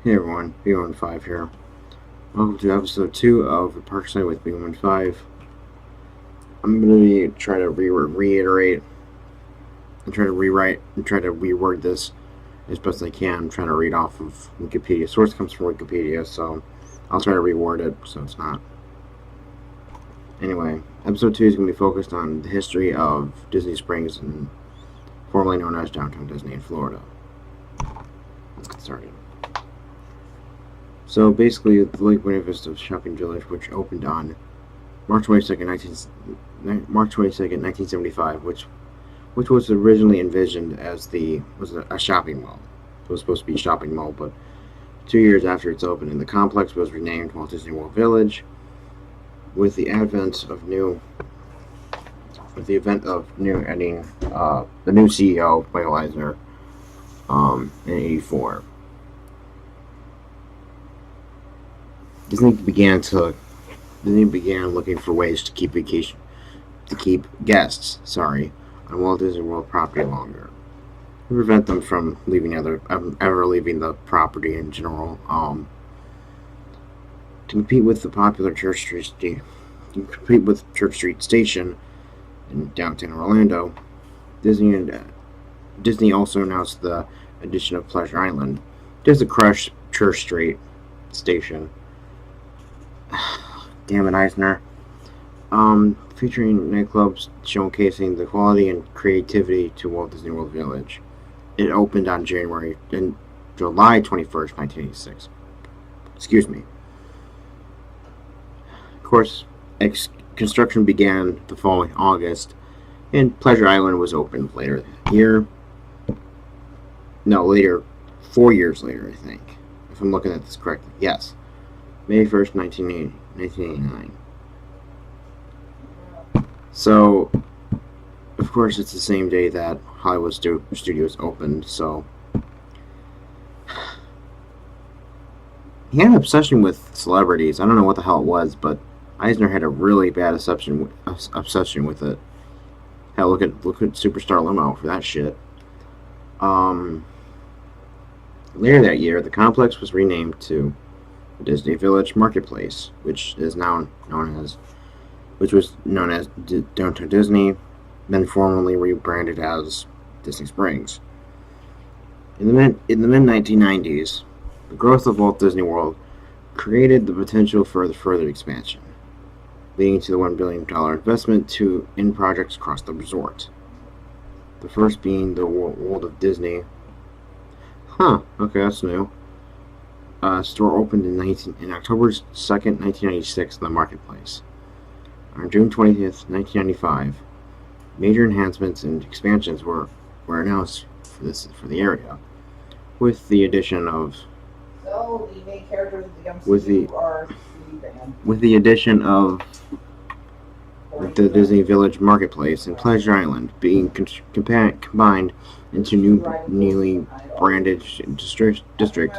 Hey everyone, B15 here. Welcome to episode 2 of The Park Side with B15. I'm going to be trying to reiterate and try to rewrite and try to reword this as best I can. I'm trying to read off of Wikipedia. Source comes from Wikipedia, so I'll try to reword it so it's not. Anyway, episode 2 is going to be focused on the history of Disney Springs, and formerly known as Downtown Disney in Florida. Let's get started. So basically, the Lake Buena Vista Shopping Village, which opened on March 22nd, 1975, which was originally envisioned as was a shopping mall. It was supposed to be a shopping mall, but 2 years after its opening, the complex was renamed Walt Disney World Village. With the advent of the new CEO, Michael Eisner, in '84. Disney began looking for ways to keep guests on Walt Disney World property longer, to prevent them from ever leaving the property in general. To compete with the popular Church Street Station in downtown Orlando, Disney also announced the addition of Pleasure Island. There's a crushed Church Street Station. Damn it, Eisner. Featuring nightclubs showcasing the quality and creativity to Walt Disney World Village. It opened on July 21st, 1986. Excuse me. Of course, construction began the following August, and Pleasure Island was opened later that year. No, 4 years later, I think. If I'm looking at this correctly. Yes. May 1st, 1989. So, of course, it's the same day that Hollywood Studios opened, so he had an obsession with celebrities. I don't know what the hell it was, but Eisner had a really bad obsession with it. Hell, look at Superstar Limo for that shit. Later that year, the complex was renamed to Disney Village Marketplace, which was known as Downtown Disney, then formally rebranded as Disney Springs. In the mid-1990s, the growth of Walt Disney World created the potential for the further expansion, leading to the $1 billion investment in projects across the resort. The first being the World of Disney. Okay, that's new. Store opened in October 2nd, 1996 in the Marketplace. On June 20th, 1995, major enhancements and expansions were announced for the area, with the addition of the main characters of the MCU are banned. With the addition of the Disney Village Marketplace and Pleasure Island being combined into newly branded district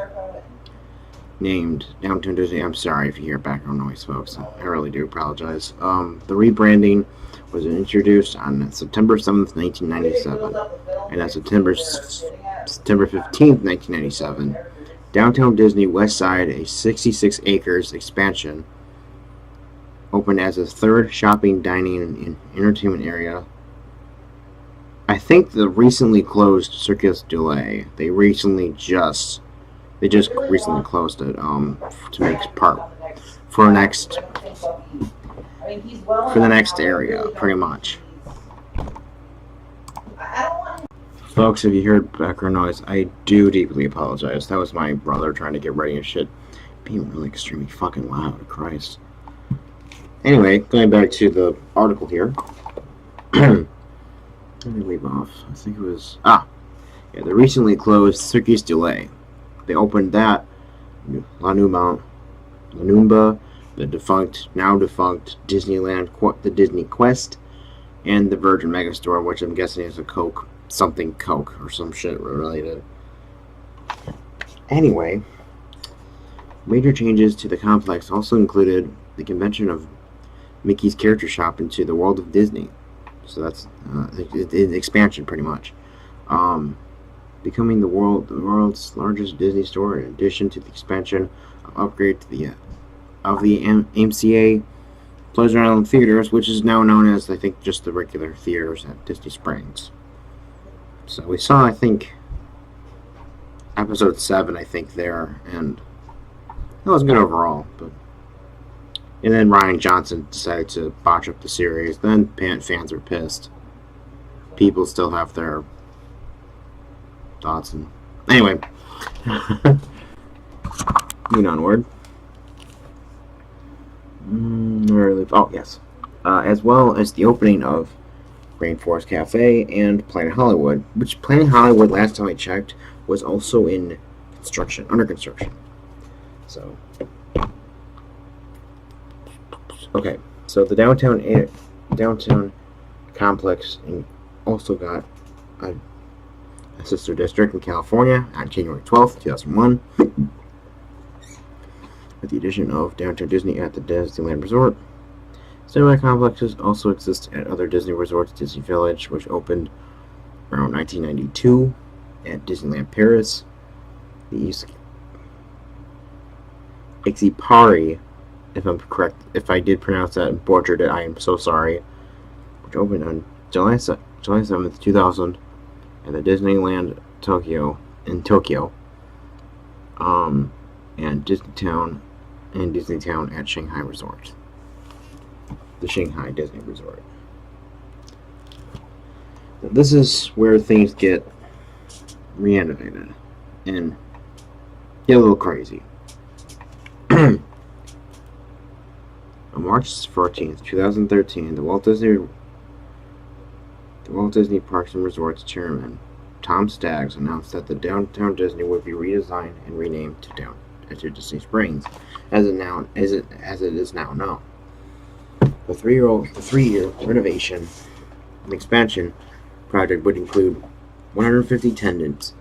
named Downtown Disney. I'm sorry if you hear background noise, folks. I really do apologize. The rebranding was introduced on September 7th, 1997, and on September 15th, 1997, Downtown Disney West Side, a 66 acres expansion, opened as a third shopping, dining, and entertainment area. I think the recently closed Circus du Soleil, they just recently closed it to make part for the next area, pretty much. Folks, if you heard background noise, I do deeply apologize. That was my brother trying to get ready and shit, being really extremely fucking loud. Christ. Anyway, going back to the article here. Let me leave off. I think it was the recently closed Circus du Soleil. They opened that, La Numba, the now defunct Disneyland, the Disney Quest, and the Virgin Megastore, which I'm guessing is a Coke or some shit related. Anyway, major changes to the complex also included the convention of Mickey's character shop into the World of Disney. So that's the expansion, pretty much. becoming the world's largest Disney store. In addition to the expansion of upgrade to the MCA Pleasure Island Theaters, which is now known as, I think, just the regular theaters at Disney Springs. So we saw, I think, episode 7, I think, there, and it was good overall. And then Ryan Johnson decided to botch up the series. Then fans are pissed. People still have their thoughts. And anyway, moving onward. Oh, yes. As well as the opening of Rainforest Cafe and Planet Hollywood, which Planet Hollywood, last time I checked, was also in construction, under construction. So, okay. So the downtown complex also got a sister district in California on January 12th, 2001. With the addition of Downtown Disney at the Disneyland Resort. Similar complexes also exist at other Disney resorts. Disney Village, which opened around 1992 at Disneyland Paris. The Ixipari, if I'm correct, if I did pronounce that and butchered it, I am so sorry. Which opened on July 7th, 2000 at the Disneyland Tokyo. And Disneytown at Shanghai Resort. The Shanghai Disney Resort. Now, this is where things get renovated and get a little crazy. On March 14th, 2013, the Walt Disney Parks and Resorts chairman, Tom Staggs, announced that the Downtown Disney would be redesigned and renamed to Disney Springs, as it is now known. The three-year renovation and expansion project would include 150 attendants,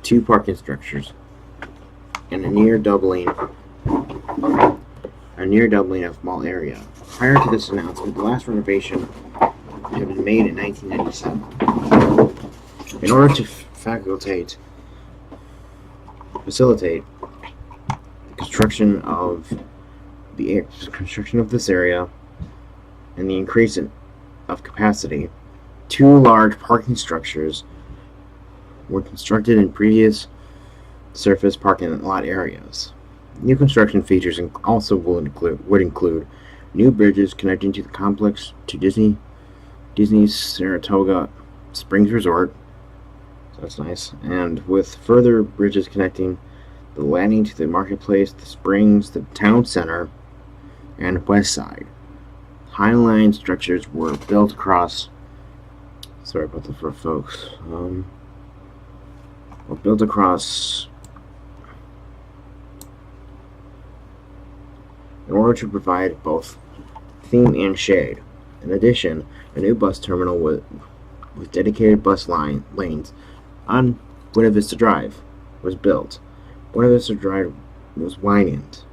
2 parking structures, and a near doubling of mall area. Prior to this announcement, the last renovation had been made in 1997. In order to facilitate the construction of this area and the increase of capacity, 2 large parking structures were constructed in previous surface parking lot areas. New construction features also would include new bridges connecting to the complex to Disney's Saratoga Springs Resort. So that's nice. And with further bridges connecting the landing to the marketplace, the springs, the town center, and west side. Highline structures were built across. Sorry about the for folks. Were built across in order to provide both theme and shade. In addition, a new bus terminal with dedicated bus lanes on Buena Vista Drive was built. Buena Vista Drive was widened,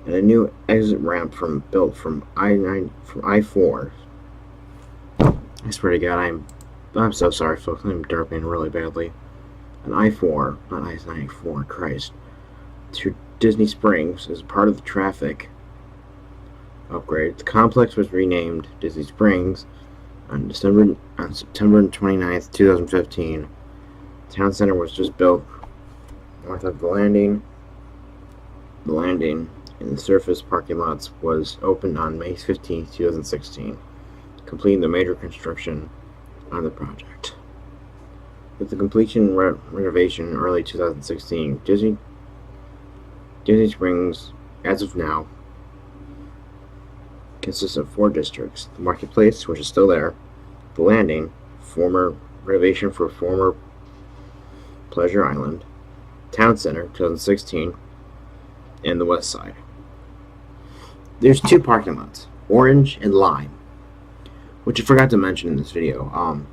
and a new exit ramp built from I-4. I swear to God, I'm so sorry, folks. I'm derping really badly. An I-4, not I-94, Christ, to Disney Springs as part of the traffic upgrade. The complex was renamed Disney Springs on September 29th, 2015. The town center was just built north of the landing. The landing in the surface parking lots was opened on May 15th, 2016, completing the major construction on the project. With the completion renovation in early 2016, Disney Springs, as of now, consists of 4 districts. The marketplace, which is still there, the landing, former renovation for former Pleasure Island, Town Center, 2016, and the west side. There's 2 parking lots, orange and lime, which I forgot to mention in this video,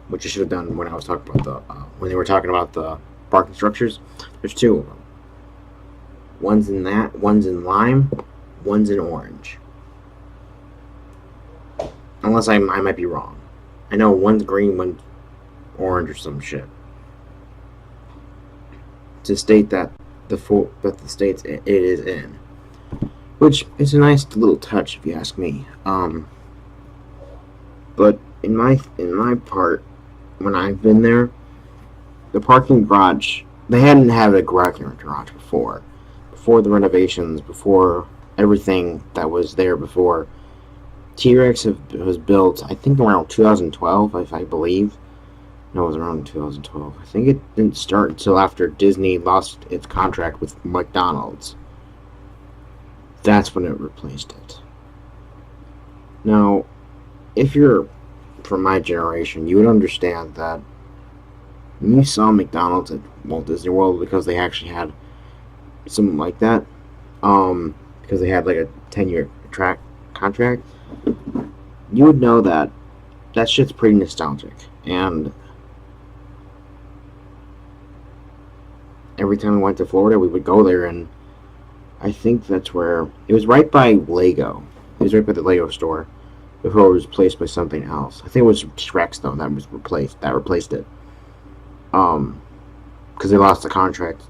which I should have done when I was talking about when they were talking about the parking structures. There's 2 of them. One's in lime, one's in orange. Unless I might be wrong. I know one's green, one's orange or some shit. to state that the states it is in, which is a nice little touch if you ask me. But in my part, when I've been there, the parking garage, they hadn't had a garage before the renovations, before everything that was there before. T-Rex was built, I think, around 2012, if I believe. No, it was around 2012. I think it didn't start until after Disney lost its contract with McDonald's. That's when it replaced it. Now, if you're from my generation, you would understand that when you saw McDonald's at Walt Disney World, because they actually had something like that, because they had like a 10-year contract, you would know that that shit's pretty nostalgic. And every time we went to Florida, we would go there, and I think that's where it was, right by Lego. It was right by the Lego store before it was replaced by something else. I think it was Shrek though that replaced it. Because they lost the contract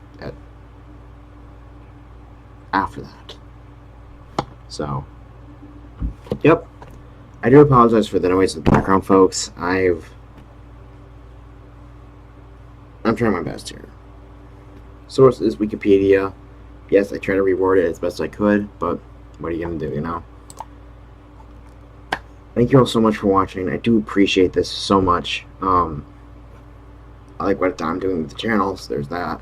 after that. So, yep. I do apologize for the noise in the background, folks. I'm trying my best here. Source is Wikipedia. Yes, I tried to reword it as best I could, but what are you gonna do, you know? Thank you all so much for watching. I do appreciate this so much. I like what I'm doing with the channel, so there's that.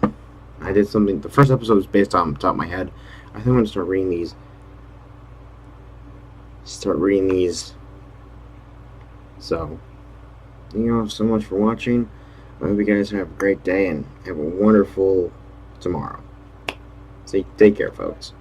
I did something. The first episode was based on the top of my head. I think I'm gonna start reading these. So, thank you all so much for watching. I hope you guys have a great day and have a wonderful tomorrow. So, take care, folks.